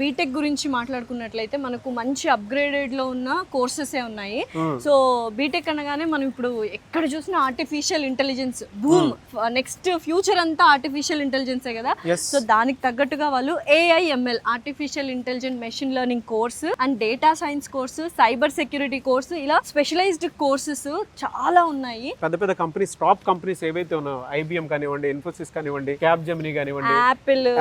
BTech గురించి మాట్లాడుకున్నట్లయితే మనకు మంచి అప్గ్రేడెడ్ లో ఉన్న కోర్సెస్ ఉన్నాయి. సో బీటెక్ అనగానే మనం ఇప్పుడు ఎక్కడ చూసినా artificial intelligence boom, next future అంతా ఆర్టిఫిషియల్ ఇంటెలిజెన్సే కదా. సో దానికి తగ్గట్టుగా వాళ్ళు AIML artificial intelligent machine learning course and data science course, cyber security course, ఇలా స్పెషలైజ్డ్ కోర్సెస్ చాలా ఉన్నాయి. పెద్ద పెద్ద కంపెనీస్, టాప్ కంపెనీస్ ఏవైతే ఉన్నాయో, IBM కానివ్వండి, ఇన్ఫోసిస్ కానివ్వండి, క్యాప్జెమినీ కానివ్వండి,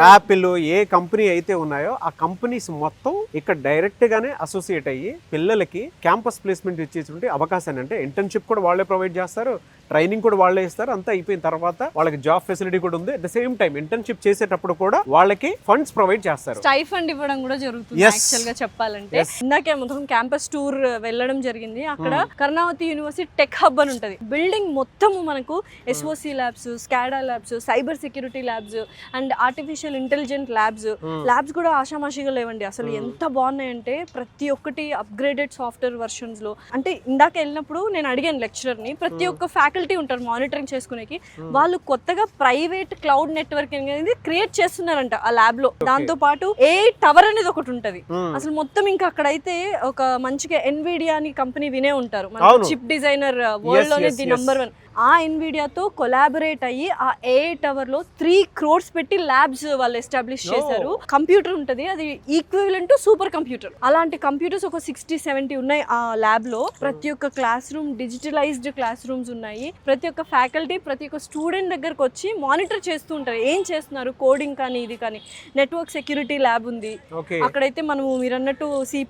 యాపిల్, ఏ కంపెనీ అయితే ఉన్నాయో ఆ కంపెనీస్ మొత్తం ఇక్కడ డైరెక్ట్ గానే అసోసియేట్ అయ్యి పిల్లలకి క్యాంపస్ ప్లేస్మెంట్ ఇచ్చేటువంటి అవకాశాన్ని, అంటే ఇంటర్న్షిప్ కూడా వాళ్ళే ప్రొవైడ్ చేస్తారు, ట్రైనింగ్ కూడా వాళ్ళే ఇస్తారు. అంతా అయిపోయిన తర్వాత వాళ్ళకి జాబ్ ఫెసిలిటీ కూడా ఉంది. At the same time internship చేసేటప్పుడు కూడా వాళ్ళకి ఫండ్స్ ప్రొవైడ్ చేస్తారు, స్టైఫండ్ ఇవ్వడం కూడా జరుగుతుంది. యాక్చువల్ గా చెప్పాలంటే ఇందాకే మొత్తం క్యాంపస్ టూర్ వెళ్ళడం జరిగింది. అక్కడ కర్ణావతి యూనివర్సిటీ టెక్ హబ్ అని ఉంటది. బిల్డింగ్ మొత్తం మనకు SOC labs, స్కాడా labs, cyber security labs and artificial intelligent labs కూడా ఆషామాషిగా లేవండి. అసలు ఎంత బాగున్నాయంటే ప్రతి ఒక్కటి అప్గ్రేడెడ్ సాఫ్ట్వేర్ వర్షన్స్ లో. అంటే ఇందాక వెళ్ళినప్పుడు నేను అడిగాను లెక్చరర్ ని, ప్రతి ఒక్క ఫ్యాకల్టీ ఉంటారు మానిటరింగ్ చేసుకునేకి. వాళ్ళు కొత్తగా ప్రైవేట్ క్లౌడ్ నెట్వర్కింగ్ అనేది క్రియేట్ చేస్తున్నారంట ఆ ల్యాబ్ లో. దాంతో పాటు AI టవర్ అనేది ఒకటి ఉంటది. అసలు మొత్తం ఇంకా అక్కడైతే ఒక మంచిగా ఎన్విడియా అని కంపెనీ వినే ఉంటారు, చిప్ డిజైనర్ వరల్డ్ లోనే ది నంబర్ 1. ఆ ఎన్విడియాతో కొలాబరేట్ అయ్యి ఆ AI టవర్ లో 3 crores పెట్టి ల్యాబ్స్ వాళ్ళు ఎస్టాబ్లిష్ చేశారు. కంప్యూటర్ ఉంటది, అది ఈక్వివలెంట్ టు సూపర్ కంప్యూటర్. అలాంటి కంప్యూటర్స్ ఒక 60-70 ఉన్నాయి ఆ ల్యాబ్ లో. ప్రతి ఒక్క class room digitalised class rooms ఉన్నాయి. ప్రతి ఒక్క ఫ్యాకల్టీ ప్రతి ఒక్క స్టూడెంట్ దగ్గరకు వచ్చి మానిటర్ చేస్తూ ఉంటారు, ఏం చేస్తున్నారు, కోడింగ్ కానీ ఇది కానీ. నెట్వర్క్ సెక్యూరిటీ ల్యాబ్ ఉంది అక్కడైతే. మనము మీరు అన్నట్టు C++,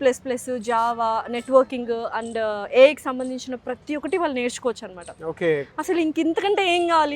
జావా, నెట్వర్కింగ్ అండ్ AIకి సంబంధించిన ప్రతి ఒక్కటి వాళ్ళు నేర్చుకోవచ్చు అనమాట. అసలు ఇంతకంటే ఏం కావాలి?